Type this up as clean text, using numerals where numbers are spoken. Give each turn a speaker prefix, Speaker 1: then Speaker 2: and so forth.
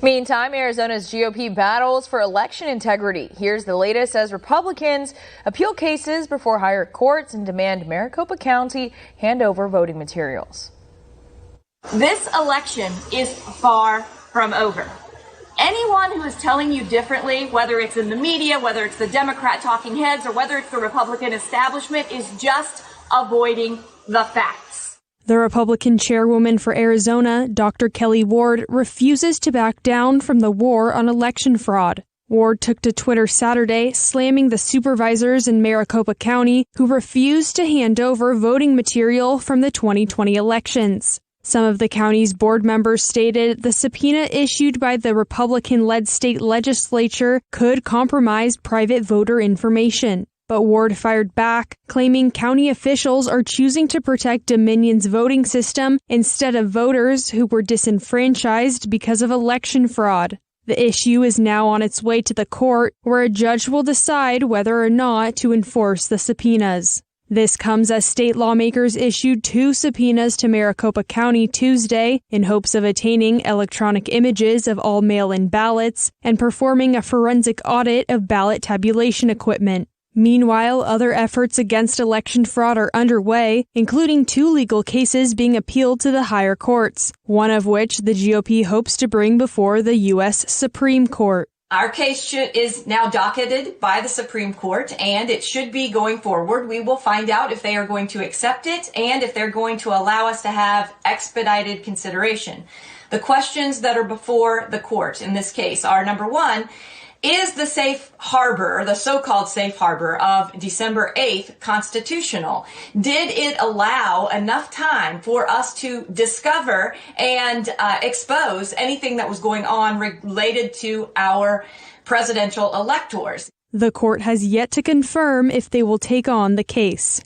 Speaker 1: Meantime, Arizona's GOP battles for election integrity. Here's the latest as Republicans appeal cases before higher courts and demand Maricopa County hand over voting materials.
Speaker 2: This election is far from over. Anyone who is telling you differently, whether it's in the media, whether it's the Democrat talking heads, or whether it's the Republican establishment, is just avoiding the facts.
Speaker 3: The Republican chairwoman for Arizona, Dr. Kelli Ward, refuses to back down from the war on election fraud. Ward took to Twitter Saturday, slamming the supervisors in Maricopa County who refused to hand over voting material from the 2020 elections. Some of the county's board members stated the subpoena issued by the Republican-led state legislature could compromise private voter information. But Ward fired back, claiming county officials are choosing to protect Dominion's voting system instead of voters who were disenfranchised because of election fraud. The issue is now on its way to the court, where a judge will decide whether or not to enforce the subpoenas. This comes as state lawmakers issued 2 subpoenas to Maricopa County Tuesday in hopes of attaining electronic images of all mail-in ballots and performing a forensic audit of ballot tabulation equipment. Meanwhile, other efforts against election fraud are underway, including 2 legal cases being appealed to the higher courts, one of which the GOP hopes to bring before the U.S. Supreme Court.
Speaker 4: Our case is now docketed by the Supreme Court, and it should be going forward. We will find out if they are going to accept it and if they're going to allow us to have expedited consideration. The questions that are before the court in this case are, number one, is the safe harbor, the so-called safe harbor of December 8th constitutional? Did it allow enough time for us to discover and expose anything that was going on related to our presidential electors?
Speaker 3: The court has yet to confirm if they will take on the case.